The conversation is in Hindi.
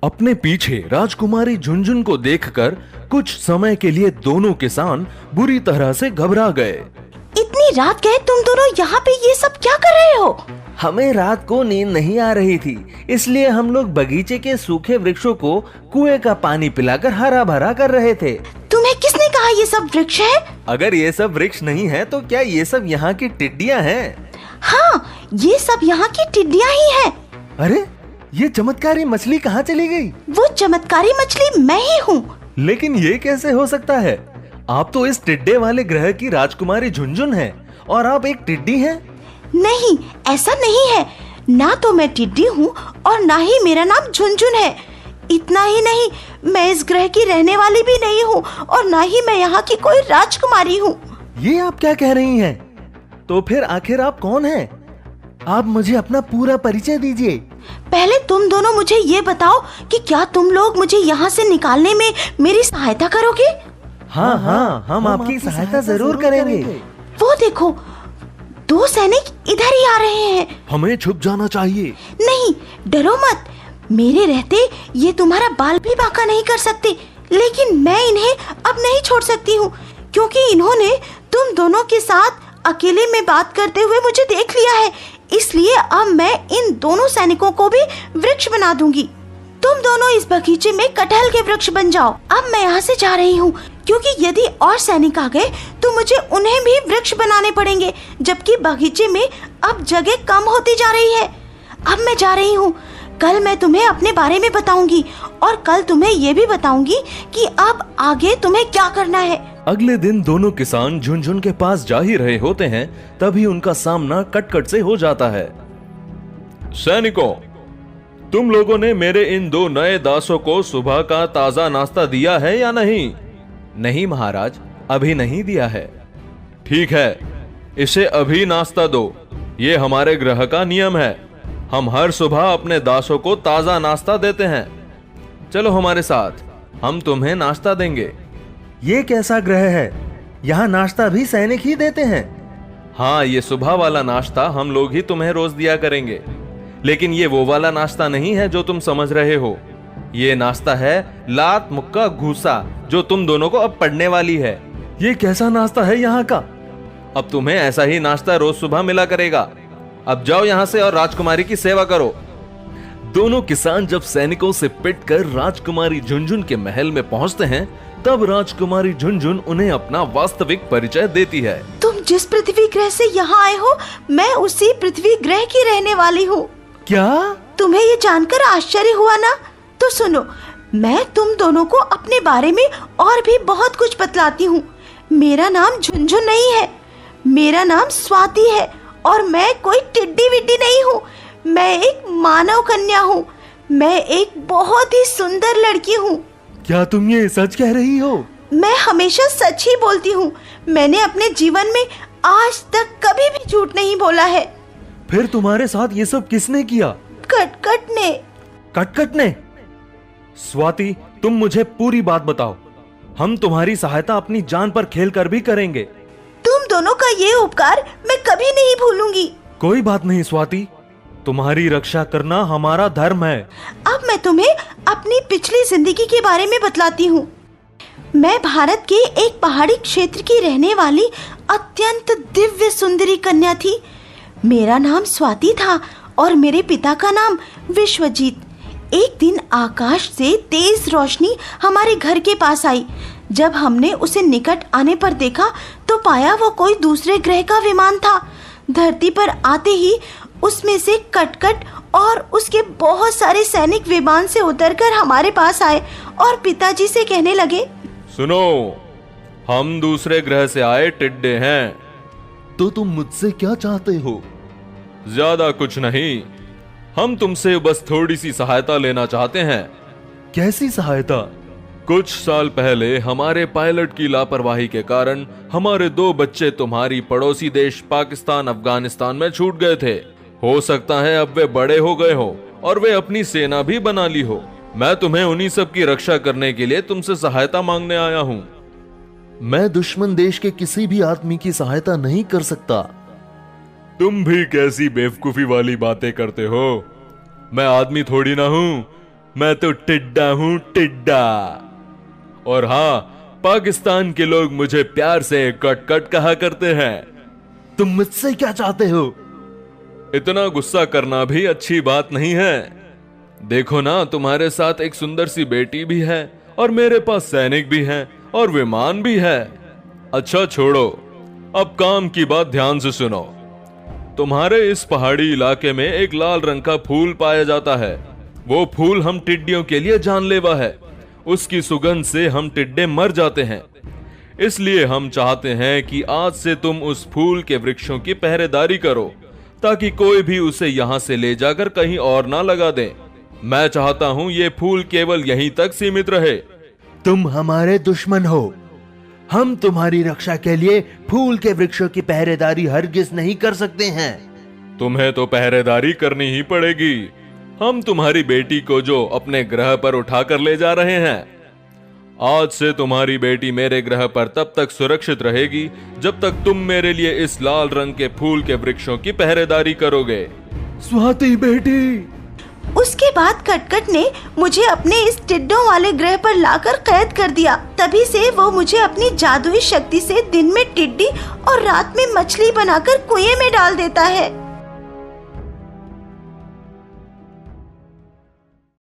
अपने पीछे राजकुमारी झुनझुन को देखकर कुछ समय के लिए दोनों किसान बुरी तरह से घबरा गए। इतनी रात गए तुम दोनों यहाँ पे ये सब क्या कर रहे हो? हमें रात को नींद नहीं आ रही थी, इसलिए हम लोग बगीचे के सूखे वृक्षों को कुएं का पानी पिलाकर हरा भरा कर रहे थे। तुम्हें किसने कहा ये सब वृक्ष है? अगर ये सब वृक्ष नहीं है तो क्या ये सब यहाँ की टिड्डियाँ हैं? हाँ, ये सब यहाँ की टिड्डियाँ ही हैं। अरे ये चमत्कारी मछली कहाँ चली गई? वो चमत्कारी मछली मैं ही हूँ। लेकिन ये कैसे हो सकता है? आप तो इस टिड्डे वाले ग्रह की राजकुमारी झुनझुन हैं और आप एक टिड्डी हैं। नहीं, ऐसा नहीं है। ना तो मैं टिड्डी हूँ और ना ही मेरा नाम झुनझुन है। इतना ही नहीं, मैं इस ग्रह की रहने वाली भी नहीं हूँ और ना ही मैं यहाँ की कोई राजकुमारी हूँ। ये आप क्या कह रही हैं? तो फिर आखिर आप कौन हैं? आप मुझे अपना पूरा परिचय दीजिए। पहले तुम दोनों मुझे ये बताओ कि क्या तुम लोग मुझे यहाँ से निकालने में मेरी सहायता करोगे? हाँ हाँ, हम आपकी सहायता जरूर करेंगे। वो देखो, 2 सैनिक इधर ही आ रहे हैं। हमें छुप जाना चाहिए। नहीं, डरो मत। मेरे रहते ये तुम्हारा बाल भी बांका नहीं कर सकते, लेकिन मैं इन्हें अब नहीं छोड़ सकती हूँ, क्योंकि इन्होंने तुम दोनों के साथ अकेले में बात करते हुए मुझे देख लिया है। इसलिए अब मैं इन दोनों सैनिकों को भी वृक्ष बना दूंगी। तुम दोनों इस बगीचे में कटहल के वृक्ष बन जाओ। अब मैं यहाँ से जा रही हूँ, क्योंकि यदि और सैनिक आ गए तो मुझे उन्हें भी वृक्ष बनाने पड़ेंगे, जबकि बगीचे में अब जगह कम होती जा रही है। अब मैं जा रही हूँ। कल मैं तुम्हें अपने बारे में बताऊंगी और कल तुम्हें ये भी बताऊंगी कि अब आगे तुम्हें क्या करना है। अगले दिन दोनों किसान झुनझुन के पास जा ही रहे होते हैं, तभी उनका सामना कटकट से हो जाता है। सैनिकों, तुम लोगों ने मेरे इन 2 नए दासों को सुबह का ताजा नाश्ता दिया है या नहीं? नहीं महाराज, अभी नहीं दिया है। ठीक है, इसे अभी नाश्ता दो। ये हमारे ग्रह का नियम है। हम हर सुबह अपने दासों को ताजा नाश्ता देते हैं। चलो हमारे साथ, हम तुम्हें नाश्ता देंगे। ये कैसा ग्रह है? यहाँ नाश्ता भी सैनिक ही देते हैं? हाँ, ये सुबह वाला नाश्ता हम लोग ही तुम्हें रोज दिया करेंगे, लेकिन ये वो वाला नाश्ता नहीं है जो तुम समझ रहे हो। ये नाश्ता है लात मुक्का घूसा, जो तुम दोनों को अब पड़ने वाली है। ये कैसा नाश्ता है यहाँ का? अब तुम्हें ऐसा ही नाश्ता रोज सुबह मिला करेगा। अब जाओ यहाँ से और राजकुमारी की सेवा करो। दोनों किसान जब सैनिकों से पिटकर राजकुमारी झुनझुन के महल में पहुँचते हैं, तब राजकुमारी झुनझुन उन्हें अपना वास्तविक परिचय देती है। तुम जिस पृथ्वी ग्रह से यहाँ आए हो, मैं उसी पृथ्वी ग्रह की रहने वाली हूँ। क्या? तुम्हें ये जानकर आश्चर्य हुआ ना? तो सुनो, मैं तुम दोनों को अपने बारे में और भी बहुत कुछ बतलाती हूँ। मेरा नाम झुनझुन नहीं है, मेरा नाम स्वाति है और मैं कोई टिड्डी विड्डी नहीं हूँ। मैं एक मानव कन्या हूँ। मैं एक बहुत ही सुंदर लड़की हूँ। क्या तुम ये सच कह रही हो? मैं हमेशा सच ही बोलती हूँ। मैंने अपने जीवन में आज तक कभी भी झूठ नहीं बोला है। फिर तुम्हारे साथ ये सब किसने किया? कटकट ने। कटकट ने? स्वाति, तुम मुझे पूरी बात बताओ। हम तुम्हारी सहायता अपनी जान पर खेल कर भी करेंगे। तुम दोनों का ये उपकार मैं कभी नहीं भूलूंगी। कोई बात नहीं स्वाति, तुम्हारी रक्षा करना हमारा धर्म है। अब मैं तुम्हें अपनी पिछली जिंदगी के बारे में बतलाती हूँ। मैं भारत के एक पहाड़ी क्षेत्र की रहने वाली अत्यंत दिव्य सुंदरी कन्या थी। मेरा नाम स्वाति था और मेरे पिता का नाम विश्वजीत। एक दिन आकाश से तेज रोशनी हमारे घर के पास आई। जब हमने उसे निकट आने पर देखा तो पाया वो कोई दूसरे ग्रह का विमान था। धरती पर आते ही उसमें से कटकट और उसके बहुत सारे सैनिक विमान से उतरकर हमारे पास आए और पिताजी से कहने लगे, सुनो, हम दूसरे ग्रह से आए टिड्डे हैं। तो तुम मुझसे क्या चाहते हो? ज्यादा कुछ नहीं, हम तुमसे बस थोड़ी सी सहायता लेना चाहते हैं। कैसी सहायता? कुछ साल पहले हमारे पायलट की लापरवाही के कारण हमारे 2 बच्चे तुम्हारी पड़ोसी देश पाकिस्तान अफगानिस्तान में छूट गए थे। हो सकता है अब वे बड़े हो गए हो और वे अपनी सेना भी बना ली हो। मैं तुम्हें उन्हीं सब की रक्षा करने के लिए तुमसे सहायता मांगने आया हूँ। मैं दुश्मन देश के किसी भी आदमी की सहायता नहीं कर सकता। तुम भी कैसी बेवकूफी वाली बातें करते हो? मैं आदमी थोड़ी ना हूँ। मैं तो टिड्डा हूँ, टिड्डा। और हाँ, पाकिस्तान के लोग मुझे प्यार से कट कट कहा करते हैं। तुम मुझसे क्या चाहते हो? इतना गुस्सा करना भी अच्छी बात नहीं है। देखो ना, तुम्हारे साथ एक सुंदर सी बेटी भी है और मेरे पास सैनिक भी हैं और विमान भी है। अच्छा छोड़ो, अब काम की बात ध्यान से सुनो। तुम्हारे इस पहाड़ी इलाके में एक लाल रंग का फूल पाया जाता है। वो फूल हम टिड्डियों के लिए जानलेवा है। उसकी सुगंध से हम टिड्डे मर जाते हैं। इसलिए हम चाहते हैं कि आज से तुम उस फूल के वृक्षों की पहरेदारी करो, ताकि कोई भी उसे यहाँ से ले जाकर कहीं और ना लगा दे। मैं चाहता हूँ ये फूल केवल यहीं तक सीमित रहे। तुम हमारे दुश्मन हो। हम तुम्हारी रक्षा के लिए फूल के वृक्षों की पहरेदारी हरगिज नहीं कर सकते हैं। तुम्हें तो पहरेदारी करनी ही पड़ेगी। हम तुम्हारी बेटी को जो अपने ग्रह पर उठाकर ले जा रहे हैं। आज से तुम्हारी बेटी मेरे ग्रह पर तब तक सुरक्षित रहेगी जब तक तुम मेरे लिए इस लाल रंग के फूल के वृक्षों की पहरेदारी करोगे। स्वाति बेटी। उसके बाद कटकट ने मुझे अपने इस टिड्डों वाले ग्रह पर लाकर कैद कर दिया। तभी से वो मुझे अपनी जादुई शक्ति से दिन में टिड्डी और रात में मछली बनाकर कुएं में डाल देता है।